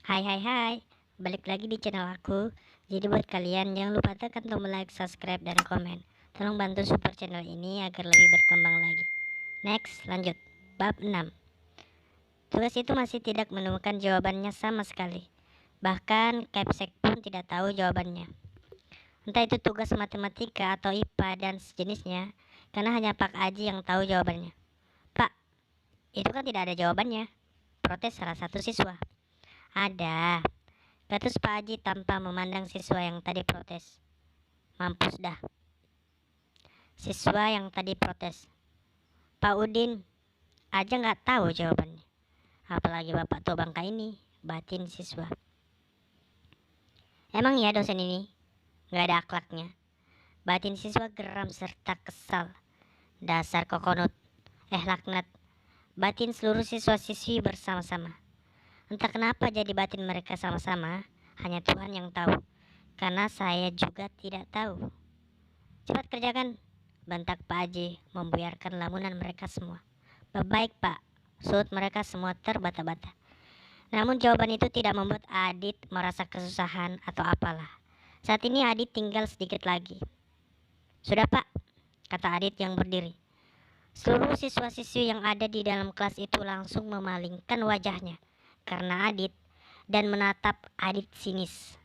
Hai hai hai, balik lagi di channel aku. Jadi buat kalian jangan lupa tekan tombol like, subscribe, dan komen. Tolong bantu support channel ini agar lebih berkembang lagi. Next, lanjut. Bab 6. Tugas itu masih tidak menemukan jawabannya sama sekali. Bahkan Capsek pun tidak tahu jawabannya. Entah itu tugas matematika atau IPA dan sejenisnya, karena hanya Pak Aji yang tahu jawabannya. Pak, itu kan tidak ada jawabannya, protes salah satu siswa. Ada, kata Pak Haji tanpa memandang siswa yang tadi protes. Mampus dah. Siswa yang tadi protes. Pak Udin aja nggak tahu jawabannya. Apalagi Bapak tua bangka ini, batin siswa. Emang ya dosen ini nggak ada akhlaknya. Batin siswa geram serta kesal. Dasar kokonut. Laknat. Batin seluruh siswa-siswi bersama-sama. Entah kenapa jadi batin mereka sama-sama, hanya Tuhan yang tahu. Karena saya juga tidak tahu. Cepat kerjakan, bentak Pak Haji membuyarkan lamunan mereka semua. Baik Pak, sahut mereka semua terbata-bata. Namun jawaban itu tidak membuat Adit merasa kesusahan atau apalah. Saat ini Adit tinggal sedikit lagi. Sudah Pak, kata Adit yang berdiri. Seluruh siswa-siswi yang ada di dalam kelas itu langsung memalingkan wajahnya karena Adit dan menatap Adit sinis.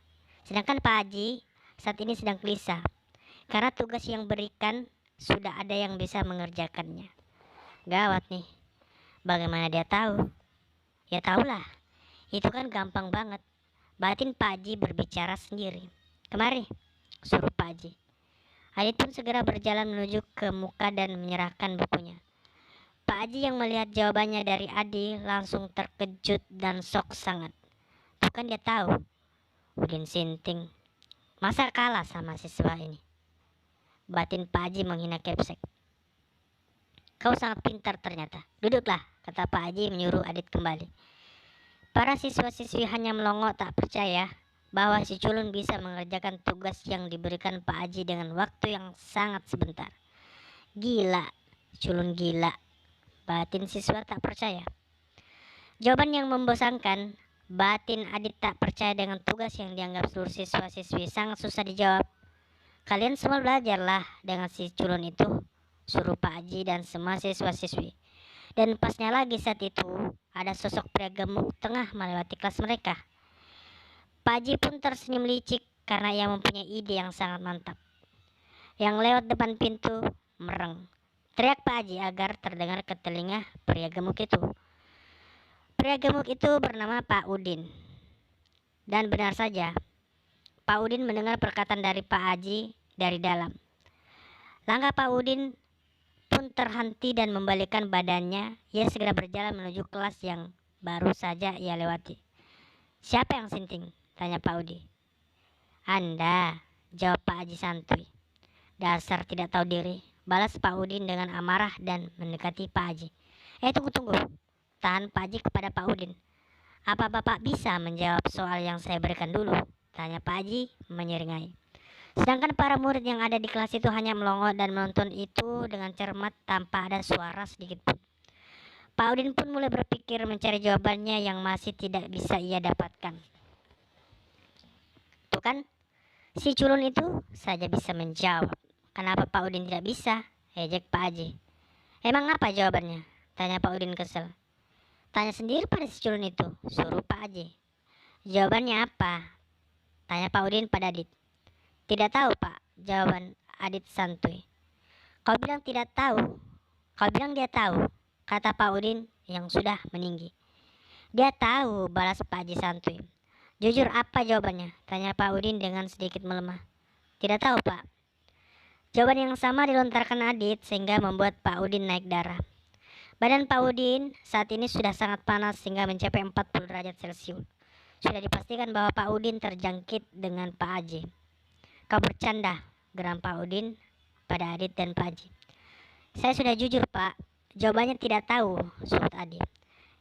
Sedangkan Pak Haji saat ini sedang gelisah karena tugas yang berikan sudah ada yang bisa mengerjakannya. Gawat nih, bagaimana dia tahu? Ya tahulah, itu kan gampang banget. Batin Pak Haji berbicara sendiri. Kemari, suruh Pak Haji. Adit pun segera berjalan menuju ke muka dan menyerahkan bukunya. Pak Haji yang melihat jawabannya dari Adi langsung terkejut dan shock sangat. Tuh kan dia tahu, Udin Sinting. Masa kalah sama siswa ini? Batin Pak Haji menghina Kepsek. Kau sangat pintar ternyata. Duduklah, kata Pak Haji menyuruh Adit kembali. Para siswa-siswi hanya melongo tak percaya bahwa si culun bisa mengerjakan tugas yang diberikan Pak Haji dengan waktu yang sangat sebentar. Gila, culun gila. Batin siswa tak percaya. Jawaban yang membosankan, batin Adit tak percaya dengan tugas yang dianggap seluruh siswa-siswi sangat susah dijawab. Kalian semua belajarlah dengan si culun itu, suruh Pak Haji dan semua siswa-siswi. Dan pasnya lagi saat itu, ada sosok pria gemuk tengah melewati kelas mereka. Pak Haji pun tersenyum licik karena ia mempunyai ide yang sangat mantap. Yang lewat depan pintu, mereng. Teriak Pak Haji agar terdengar ke telinga pria gemuk itu. Pria gemuk itu bernama Pak Udin. Dan benar saja, Pak Udin mendengar perkataan dari Pak Haji dari dalam. Langkah Pak Udin pun terhenti dan membalikkan badannya. Ia segera berjalan menuju kelas yang baru saja ia lewati. Siapa yang sinting? Tanya Pak Udi. Anda, jawab Pak Haji santuy. Dasar tidak tahu diri, balas Pak Udin dengan amarah dan mendekati Pak Haji. Tunggu. Tahan Pak Haji kepada Pak Udin. Apa Bapak bisa menjawab soal yang saya berikan dulu? Tanya Pak Haji menyeringai. Sedangkan para murid yang ada di kelas itu hanya melongo dan menonton itu dengan cermat tanpa ada suara sedikit pun. Pak Udin pun mulai berpikir mencari jawabannya yang masih tidak bisa ia dapatkan. Tuh kan, si culun itu saja bisa menjawab. Kenapa Pak Udin tidak bisa? Ejek Pak Haji. Emang apa jawabannya? Tanya Pak Udin kesel. Tanya sendiri pada si culun itu, suruh Pak Haji. Jawabannya apa? Tanya Pak Udin pada Adit. Tidak tahu Pak, jawaban Adit santuy. Kau bilang tidak tahu, kau bilang dia tahu, kata Pak Udin yang sudah meninggi. Dia tahu, balas Pak Haji santuy. Jujur apa jawabannya? Tanya Pak Udin dengan sedikit melemah. Tidak tahu Pak. Jawaban yang sama dilontarkan Adit sehingga membuat Pak Udin naik darah. Badan Pak Udin saat ini sudah sangat panas sehingga mencapai 40 derajat Celcius. Sudah dipastikan bahwa Pak Udin terjangkit dengan Pak Haji. Kau bercanda, geram Pak Udin pada Adit dan Pak Haji. Saya sudah jujur Pak, jawabannya tidak tahu, sahut Adit.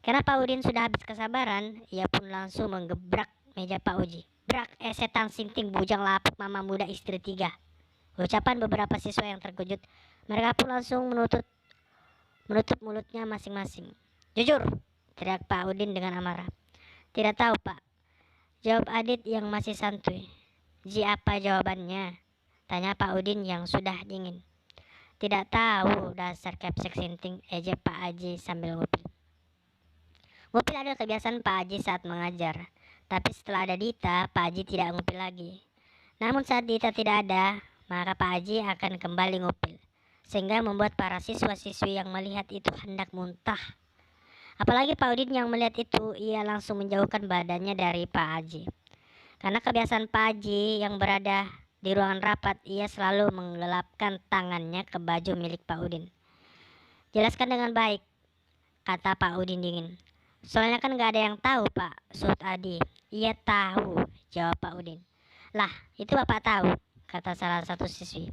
Karena Pak Udin sudah habis kesabaran, ia pun langsung menggebrak meja Pak Uji. Brak, setan sinting bujang lapuk mama muda istri tiga. Ucapan beberapa siswa yang terkejut. Mereka pun langsung menutup mulutnya masing-masing. Jujur, teriak Pak Udin dengan amarah. Tidak tahu Pak. Jawab Adit yang masih santuy. Ji, apa jawabannya? Tanya Pak Udin yang sudah dingin. Tidak tahu, dasar kepsek sinting, ejek Pak Haji sambil ngupil. Ngupil adalah kebiasaan Pak Haji saat mengajar. Tapi setelah ada Dita, Pak Haji tidak ngupil lagi. Namun saat Dita tidak ada, maka Pak Haji akan kembali ngupil. Sehingga membuat para siswa-siswi yang melihat itu hendak muntah. Apalagi Pak Udin yang melihat itu, ia langsung menjauhkan badannya dari Pak Haji. Karena kebiasaan Pak Haji yang berada di ruangan rapat, ia selalu menggelapkan tangannya ke baju milik Pak Udin. Jelaskan dengan baik, kata Pak Udin dingin. Soalnya kan gak ada yang tahu, Pak, sahut Adi. Iya tahu, jawab Pak Udin. Lah, itu Bapak tahu, kata salah satu siswi.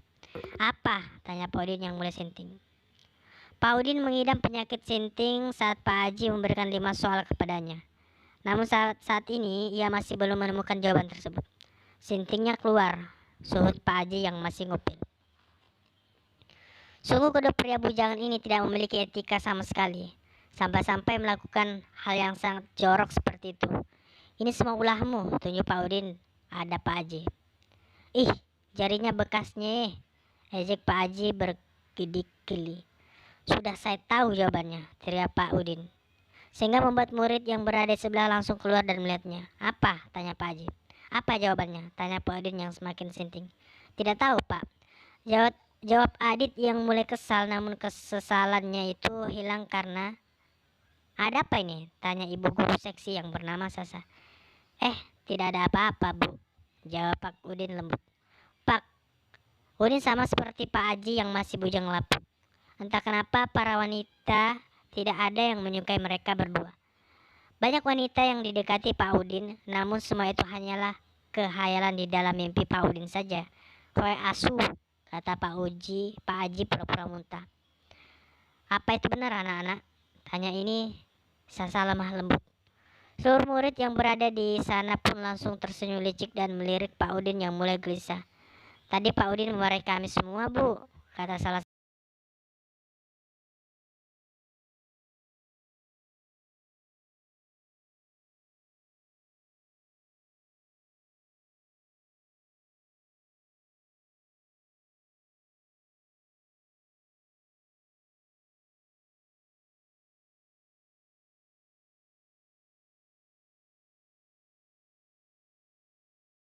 Apa? Tanya Pak Udin yang mulai sinting. Pak Udin mengidam penyakit sinting saat Pak Haji memberikan 5 soal kepadanya. Namun saat ini ia masih belum menemukan jawaban tersebut. Sintingnya keluar, sahut Pak Haji yang masih ngupil. Sungguh kedua pria bujangan ini tidak memiliki etika sama sekali. Sampai-sampai melakukan hal yang sangat jorok seperti itu. Ini semua ulahmu, tunjuk Pak Udin. Ada Pak Haji. Ih, jarinya bekasnya, ejek Pak Haji bergidik-gili. Sudah saya tahu jawabannya, teriak Pak Udin. Sehingga membuat murid yang berada di sebelah langsung keluar dan melihatnya. Apa? Tanya Pak Haji. Apa jawabannya? Tanya Pak Udin yang semakin sinting. Tidak tahu, Pak. Jawab Adit yang mulai kesal, namun kesesalannya itu hilang karena... Ada apa ini? Tanya ibu guru seksi yang bernama Sasa. Tidak ada apa-apa, Bu, jawab Pak Udin lembut. Pak Udin sama seperti Pak Haji yang masih bujang lapuk. Entah kenapa para wanita tidak ada yang menyukai mereka berdua. Banyak wanita yang didekati Pak Udin, namun semua itu hanyalah kehayalan di dalam mimpi Pak Udin saja. Hoi asu, kata Pak Haji pura-pura muntah. Apa itu benar anak-anak? Tanya ini Sasa lemah lembut. Seluruh murid yang berada di sana pun langsung tersenyum licik dan melirik Pak Udin yang mulai gelisah. Tadi Pak Udin memarahi kami semua, Bu, kata salah